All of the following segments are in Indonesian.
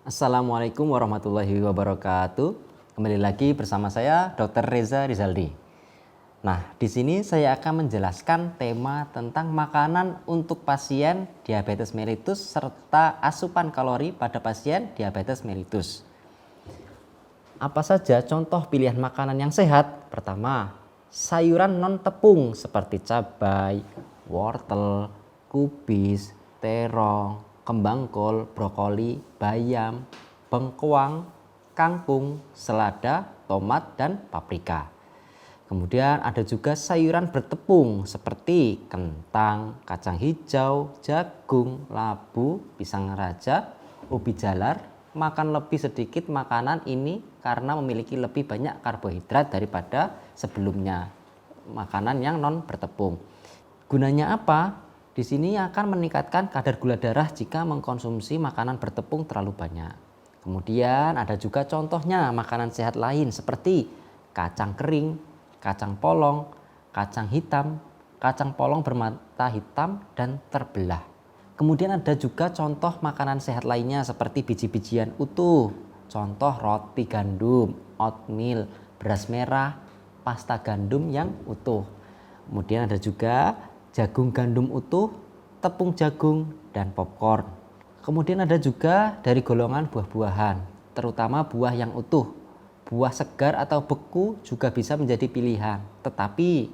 Assalamualaikum warahmatullahi wabarakatuh. Kembali lagi bersama saya Dr. Reza Rizaldi. Nah, di sini saya akan menjelaskan tema tentang makanan untuk pasien diabetes mellitus serta asupan kalori pada pasien diabetes mellitus. Apa saja contoh pilihan makanan yang sehat? Pertama, sayuran non tepung seperti cabai, wortel, kubis, terong, kembang kol, brokoli, bayam, bengkoang, kangkung, selada, tomat, dan paprika. Kemudian ada juga sayuran bertepung seperti kentang, kacang hijau, jagung, labu, pisang raja, ubi jalar. Makan lebih sedikit makanan ini karena memiliki lebih banyak karbohidrat daripada sebelumnya makanan yang non bertepung. Gunanya apa? Di sini akan meningkatkan kadar gula darah jika mengkonsumsi makanan bertepung terlalu banyak. Kemudian ada juga contohnya makanan sehat lain seperti kacang kering, kacang polong, kacang hitam, kacang polong bermata hitam dan terbelah. Kemudian ada juga contoh makanan sehat lainnya seperti biji-bijian utuh, contoh roti gandum, oatmeal, beras merah, pasta gandum yang utuh. Kemudian ada juga jagung gandum utuh, tepung jagung, dan popcorn. Kemudian ada juga dari golongan buah-buahan, terutama buah yang utuh. Buah segar atau beku juga bisa menjadi pilihan, tetapi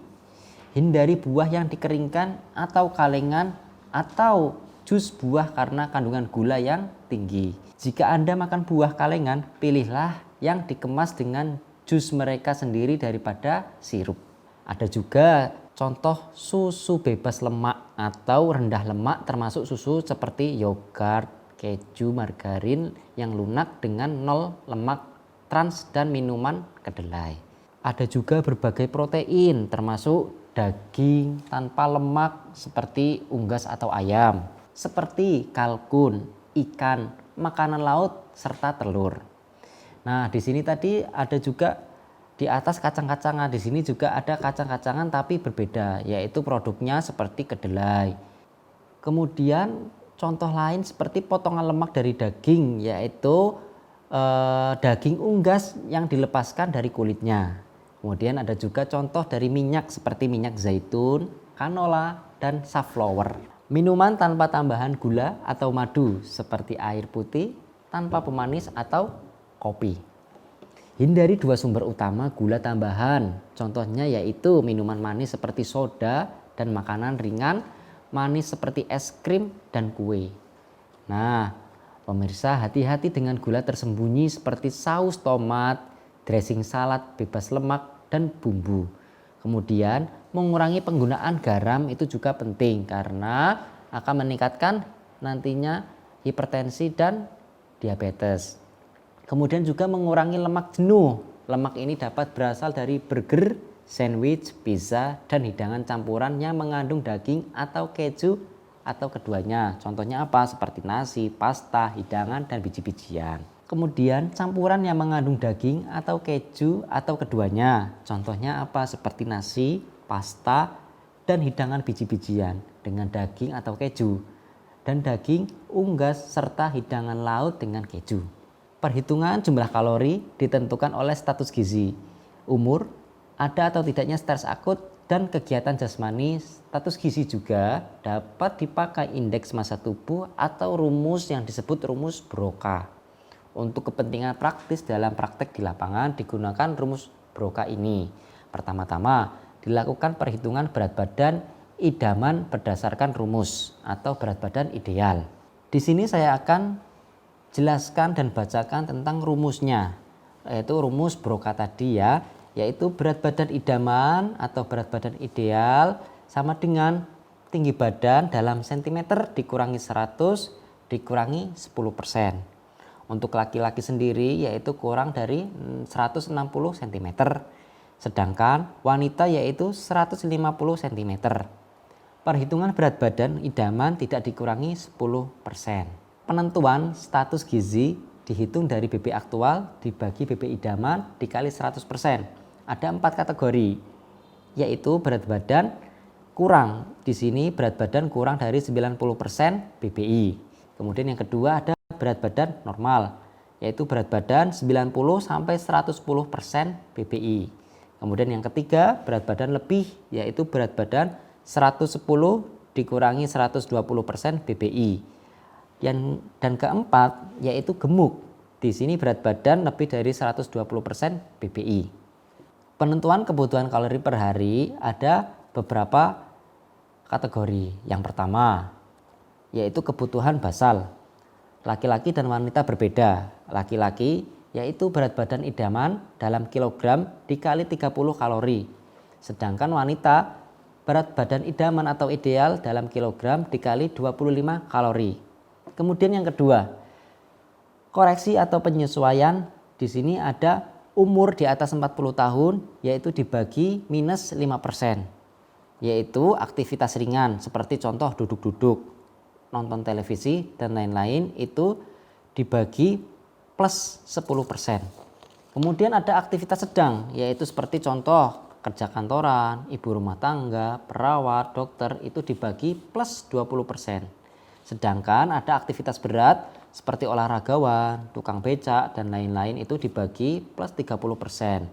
hindari buah yang dikeringkan atau kalengan atau jus buah karena kandungan gula yang tinggi. Jika Anda makan buah kalengan, pilihlah yang dikemas dengan jus mereka sendiri daripada sirup. Ada juga contoh susu bebas lemak atau rendah lemak termasuk susu seperti yogurt, keju, margarin yang lunak dengan 0 lemak trans dan minuman kedelai. Ada juga berbagai protein termasuk daging tanpa lemak seperti unggas atau ayam, seperti kalkun, ikan, makanan laut serta telur. Nah, di sini tadi ada juga di atas kacang-kacangan, di sini juga ada kacang-kacangan tapi berbeda, yaitu produknya seperti kedelai. Kemudian contoh lain seperti potongan lemak dari daging, yaitu daging unggas yang dilepaskan dari kulitnya. Kemudian ada juga contoh dari minyak seperti minyak zaitun, canola, dan safflower. Minuman tanpa tambahan gula atau madu seperti air putih tanpa pemanis atau kopi. Hindari 2 sumber utama gula tambahan. Contohnya yaitu minuman manis seperti soda dan makanan ringan manis seperti es krim dan kue. Nah, pemirsa, hati-hati dengan gula tersembunyi seperti saus tomat, dressing salad bebas lemak, dan bumbu. Kemudian mengurangi penggunaan garam itu juga penting karena akan meningkatkan nantinya hipertensi dan diabetes. Kemudian juga mengurangi lemak jenuh. Lemak ini dapat berasal dari burger, sandwich, pizza, dan hidangan campuran yang mengandung daging atau keju atau keduanya. Contohnya apa? Seperti nasi, pasta, hidangan, dan biji-bijian. Kemudian campuran yang mengandung daging atau keju atau keduanya. Contohnya apa? Seperti nasi, pasta, dan hidangan biji-bijian dengan daging atau keju. Dan daging, unggas, serta hidangan laut dengan keju. Perhitungan jumlah kalori ditentukan oleh status gizi, umur, ada atau tidaknya stres akut, dan kegiatan jasmani. Status gizi juga dapat dipakai indeks massa tubuh atau rumus yang disebut rumus Broca. Untuk kepentingan praktis dalam praktek di lapangan digunakan rumus Broca ini. Pertama-tama dilakukan perhitungan berat badan idaman berdasarkan rumus atau berat badan ideal. Di sini saya akan jelaskan dan bacakan tentang rumusnya, yaitu rumus Broca tadi ya, yaitu berat badan idaman atau berat badan ideal sama dengan tinggi badan dalam sentimeter dikurangi 100 dikurangi 10%. Untuk laki-laki sendiri yaitu kurang dari 160 cm, sedangkan wanita yaitu 150 cm. Perhitungan berat badan idaman tidak dikurangi 10%. Penentuan status gizi dihitung dari BB aktual dibagi BB idaman dikali 100%. Ada 4 kategori, yaitu berat badan kurang. Di sini berat badan kurang dari 90% BBI. Kemudian yang kedua ada berat badan normal, yaitu berat badan 90 sampai 110% BBI. Kemudian yang ketiga, berat badan lebih, yaitu berat badan 110 dikurangi 120% BBI. Dan keempat, yaitu gemuk. Di sini berat badan lebih dari 120% BBI. Penentuan kebutuhan kalori per hari ada beberapa kategori. Yang pertama, yaitu kebutuhan basal. Laki-laki dan wanita berbeda. Laki-laki yaitu berat badan idaman dalam kilogram dikali 30 kalori. Sedangkan wanita berat badan idaman atau ideal dalam kilogram dikali 25 kalori. Kemudian yang kedua, koreksi atau penyesuaian. Di sini ada umur di atas 40 tahun yaitu dibagi minus 5%. Yaitu aktivitas ringan seperti contoh duduk-duduk, nonton televisi dan lain-lain itu dibagi plus 10%. Kemudian ada aktivitas sedang yaitu seperti contoh kerja kantoran, ibu rumah tangga, perawat, dokter itu dibagi plus 20%. Sedangkan ada aktivitas berat seperti olahragawan, tukang becak dan lain-lain itu dibagi plus 30%.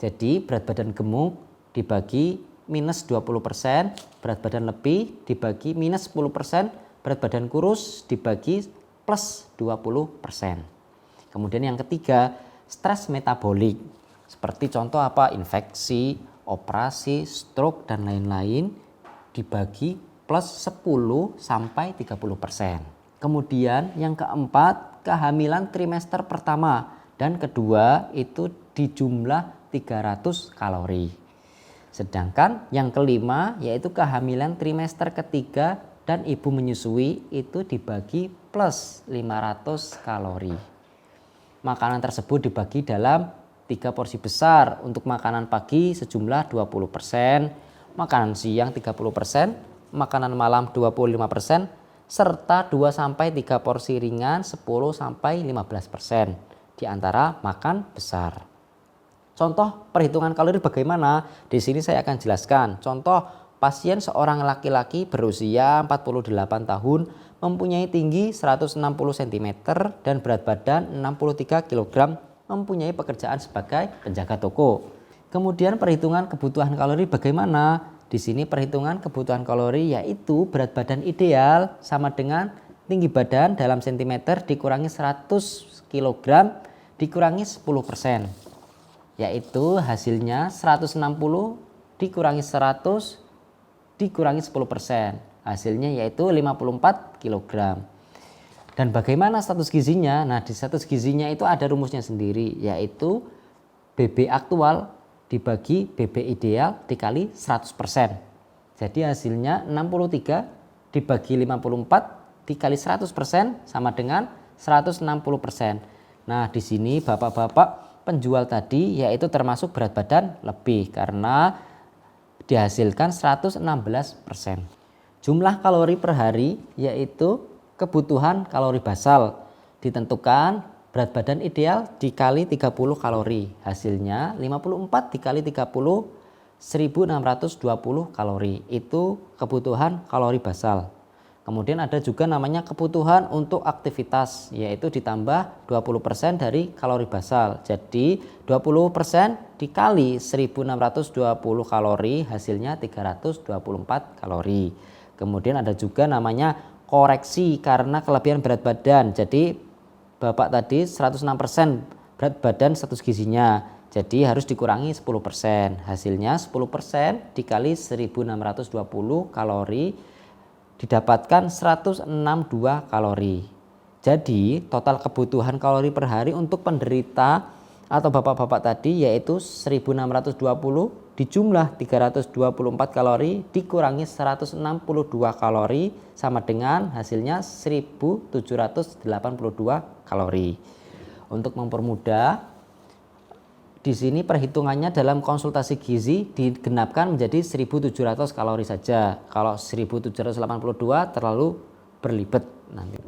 Jadi berat badan gemuk dibagi minus 20%, berat badan lebih dibagi minus 10%, berat badan kurus dibagi plus 20%. Kemudian yang ketiga, stres metabolik. Seperti contoh apa? Infeksi, operasi, stroke dan lain-lain dibagi plus 10 sampai 30%. Kemudian yang keempat, kehamilan trimester pertama dan kedua itu di jumlah 300 kalori. Sedangkan yang kelima yaitu kehamilan trimester ketiga dan ibu menyusui itu dibagi plus 500 kalori. Makanan tersebut dibagi dalam 3 porsi besar. Untuk makanan pagi sejumlah 20%, makanan siang 30%, makanan malam 25%, serta 2-3 porsi ringan 10-15% di antara makan besar. Contoh perhitungan kalori bagaimana? Di sini saya akan jelaskan. Contoh pasien seorang laki-laki berusia 48 tahun mempunyai tinggi 160 cm dan berat badan 63 kg, mempunyai pekerjaan sebagai penjaga toko. Kemudian perhitungan kebutuhan kalori bagaimana? Di sini perhitungan kebutuhan kalori yaitu berat badan ideal sama dengan tinggi badan dalam sentimeter dikurangi 100 kg dikurangi 10%. Yaitu hasilnya 160 dikurangi 100 dikurangi 10%. Hasilnya yaitu 54 kg. Dan bagaimana status gizinya? Nah, di status gizinya itu ada rumusnya sendiri, yaitu BB aktual dibagi BB ideal dikali 100%. Jadi hasilnya 63 dibagi 54 dikali 100% sama dengan 160%. Nah, di sini bapak-bapak penjual tadi yaitu termasuk berat badan lebih karena dihasilkan 116%. Jumlah kalori per hari yaitu kebutuhan kalori basal ditentukan berat badan ideal dikali 30 kalori. Hasilnya 54 dikali 30 1620 kalori. Itu kebutuhan kalori basal. Kemudian ada juga namanya kebutuhan untuk aktivitas, yaitu ditambah 20% dari kalori basal. Jadi 20% dikali 1620 kalori hasilnya 324 kalori. Kemudian ada juga namanya koreksi karena kelebihan berat badan. Jadi bapak tadi 106% berat badan status gizinya. Jadi harus dikurangi 10%. Hasilnya 10% dikali 1620 kalori didapatkan 162 kalori. Jadi total kebutuhan kalori per hari untuk penderita atau bapak-bapak tadi yaitu 1620 dijumlah 324 kalori dikurangi 162 kalori sama dengan hasilnya 1782 kalori. Untuk mempermudah, di sini perhitungannya dalam konsultasi gizi digenapkan menjadi 1700 kalori saja. Kalau 1782 terlalu berlibat nanti.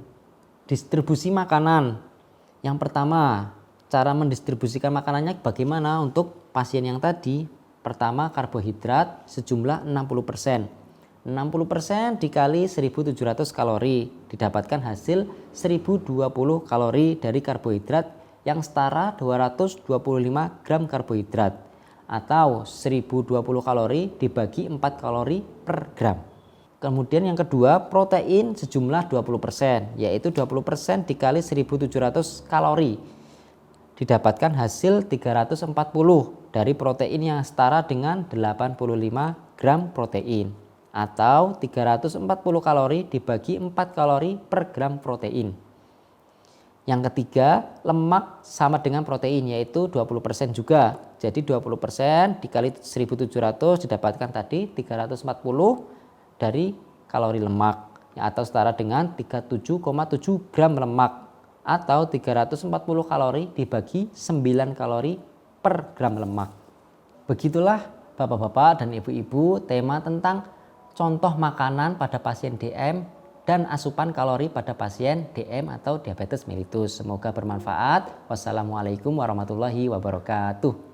Distribusi makanan. Yang pertama, cara mendistribusikan makanannya bagaimana untuk pasien yang tadi? Pertama, karbohidrat sejumlah 60%. 60% dikali 1700 kalori didapatkan hasil 1020 kalori dari karbohidrat yang setara 225 gram karbohidrat atau 1020 kalori dibagi 4 kalori per gram. Kemudian yang kedua, protein sejumlah 20%, yaitu 20% dikali 1700 kalori didapatkan hasil 340 dari protein yang setara dengan 85 gram protein atau 340 kalori dibagi 4 kalori per gram protein. Yang ketiga, lemak sama dengan protein, yaitu 20% juga. Jadi 20% dikali 1700 didapatkan tadi 340 dari kalori lemak atau setara dengan 37,7 gram lemak atau 340 kalori dibagi 9 kalori per gram lemak. Begitulah Bapak-bapak dan Ibu-ibu tema tentang contoh makanan pada pasien DM dan asupan kalori pada pasien DM atau diabetes mellitus. Semoga bermanfaat. Wassalamualaikum warahmatullahi wabarakatuh.